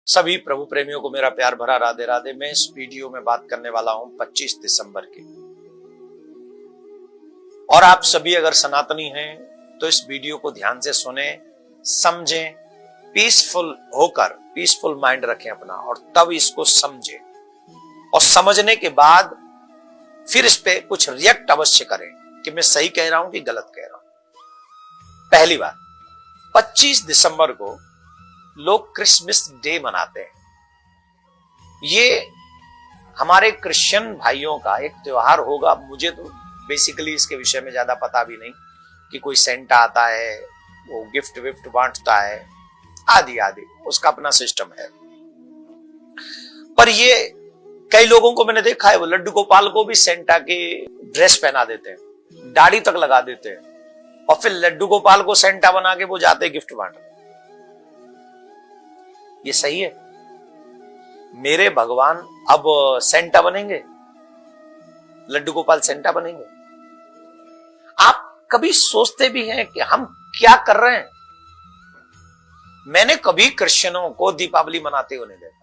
सभी प्रभु प्रेमियों को मेरा प्यार भरा राधे राधे। मैं इस वीडियो में बात करने वाला हूं 25 दिसंबर की। और आप सभी अगर सनातनी हैं तो इस वीडियो को ध्यान से सुने, समझें, पीसफुल माइंड रखें अपना, और तब इसको समझें और समझने के बाद फिर इस पे कुछ रिएक्ट अवश्य करें कि मैं सही कह रहा हूं कि गलत कह रहा हूं। पहली बात, 25 दिसंबर को लोग क्रिसमस डे मनाते हैं। ये हमारे क्रिश्चियन भाइयों का एक त्योहार होगा। मुझे तो बेसिकली इसके विषय में ज्यादा पता भी नहीं कि कोई सेंटा आता है, वो गिफ्ट विफ्ट बांटता है, आदि आदि, उसका अपना सिस्टम है। पर ये कई लोगों को मैंने देखा है, वो लड्डू गोपाल को भी सेंटा की ड्रेस पहना देते हैं, दाढ़ी तक लगा देते हैं, और फिर लड्डू गोपाल को सेंटा बना के वो जाते गिफ्ट बांटने। ये सही है? मेरे भगवान अब सेंटा बनेंगे? लड्डू गोपाल सेंटा बनेंगे? आप कभी सोचते भी हैं कि हम क्या कर रहे हैं? मैंने कभी क्रिश्चियनों को दीपावली मनाते हुए नहीं देखा,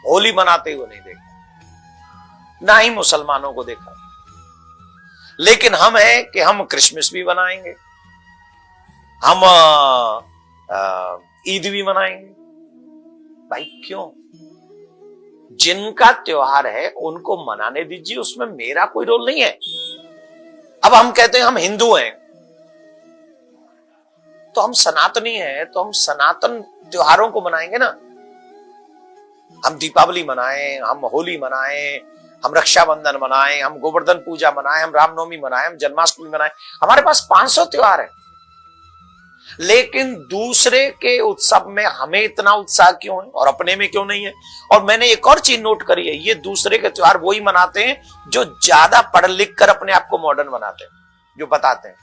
होली मनाते हुए नहीं देखा, ना ही मुसलमानों को देखा। लेकिन हम हैं कि हम क्रिसमस भी मनाएंगे, हम ईद भी मनाएंगे। भाई क्यों? जिनका त्योहार है उनको मनाने दीजिए, उसमें मेरा कोई रोल नहीं है। अब हम कहते हैं हम हिंदू हैं, तो हम सनातनी हैं, तो हम सनातन त्योहारों को मनाएंगे ना। हम दीपावली मनाएं, हम होली मनाएं, हम रक्षाबंधन मनाएं, हम गोवर्धन पूजा मनाएं, हम रामनवमी मनाएं, हम जन्माष्टमी मनाएं। हमारे पास 500 त्योहार है, लेकिन दूसरे के उत्सव में हमें इतना उत्साह क्यों है और अपने में क्यों नहीं है? और मैंने एक और चीज नोट करी है, ये दूसरे के त्योहार वही मनाते हैं जो ज्यादा पढ़ लिख कर अपने आप को मॉडर्न बनाते हैं, जो बताते हैं।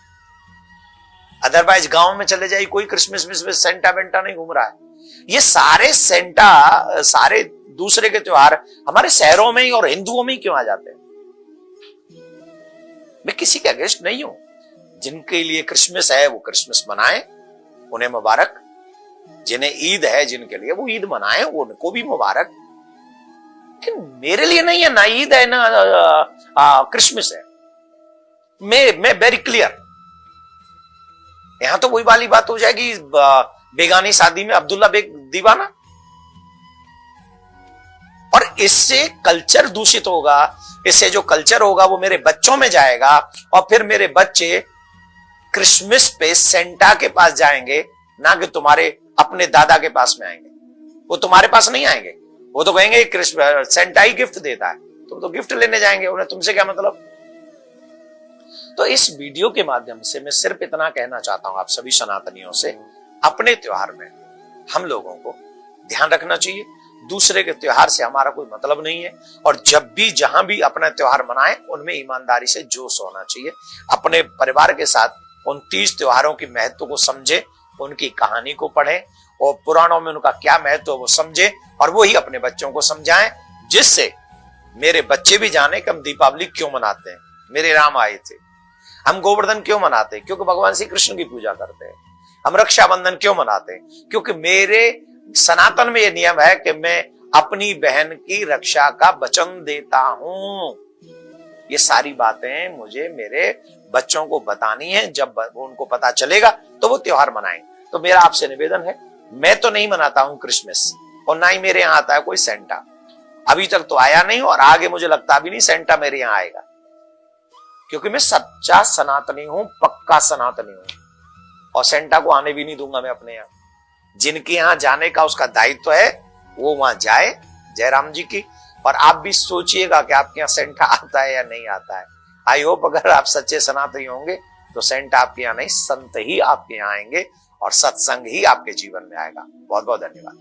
अदरवाइज गांव में चले जाइए, कोई क्रिसमस में सेंटा वेंटा नहीं घूम रहा है। ये सारे सेंटा, सारे दूसरे के त्योहार हमारे शहरों में ही और हिंदुओं में ही क्यों आ जाते हैं? मैं किसी के अगेंस्ट नहीं हूं। जिनके लिए क्रिसमस है वो क्रिसमस मनाएं, उन्हें मुबारक। जिन्हें ईद है, जिनके लिए, वो ईद मनाएं, उनको भी मुबारक। लेकिन मेरे लिए नहीं है, ना ईद है ना क्रिसमस है। मैं वेरी क्लियर। यहां तो वही वाली बात हो जाएगी, बेगानी शादी में अब्दुल्ला बेग दीवाना। और इससे कल्चर दूषित होगा। इससे जो कल्चर होगा वो मेरे बच्चों में जाएगा, और फिर मेरे बच्चे क्रिसमस पे सेंटा के पास जाएंगे, ना कि तुम्हारे अपने दादा के पास में आएंगे। वो तुम्हारे पास नहीं आएंगे, वो तो कहेंगे सेंटा ही गिफ्ट देता है, तुम तो गिफ्ट लेने जाएंगे, उन्हें तुमसे क्या मतलब। तो इस वीडियो के माध्यम से मैं सिर्फ इतना कहना चाहता हूं आप सभी सनातनियों से, अपने त्योहार में हम लोगों को ध्यान रखना चाहिए। दूसरे के त्योहार से हमारा कोई मतलब नहीं है, और जब भी जहां भी अपना त्योहार मनाएं उनमें ईमानदारी से जोश होना चाहिए। अपने परिवार के साथ उन 30 त्योहारों की महत्व को समझें, उनकी कहानी को पढ़ें, और पुराणों में उनका क्या महत्व है वो समझें, और वो ही अपने बच्चों को समझाएं, जिससे मेरे बच्चे भी जाने कि हम दीपावली क्यों मनाते हैं। मेरे राम आए थे। हम गोवर्धन क्यों मनाते हैं? क्योंकि भगवान श्री कृष्ण की पूजा करते हैं। हम रक्षाबंधन क्यों मनाते हैं? क्योंकि मेरे सनातन में यह नियम है कि मैं अपनी बहन की रक्षा का वचन देता हूं। ये सारी बातें मुझे मेरे बच्चों को बतानी है। जब उनको पता चलेगा तो वो त्योहार मनाएंगे। तो मेरा आपसे निवेदन है, मैं तो नहीं मनाता हूं क्रिसमस, और ना ही मेरे यहां आता है कोई सेंटा। अभी तक तो आया नहीं, और आगे मुझे लगता भी नहीं सेंटा मेरे यहां आएगा, क्योंकि मैं सच्चा सनातनी हूं, पक्का सनातनी हूं, और सेंटा को आने भी नहीं दूंगा मैं अपने यहां। जिनके यहां जाने का उसका दायित्व है वो वहां जाए, जयराम जी की। और आप भी सोचिएगा कि आपके यहाँ सेंटा आता है या नहीं आता है। आई होप अगर आप सच्चे सनातनी होंगे तो सेंटा आपके यहाँ नहीं, संत ही आपके यहाँ आएंगे, और सत्संग ही आपके जीवन में आएगा। बहुत बहुत धन्यवाद।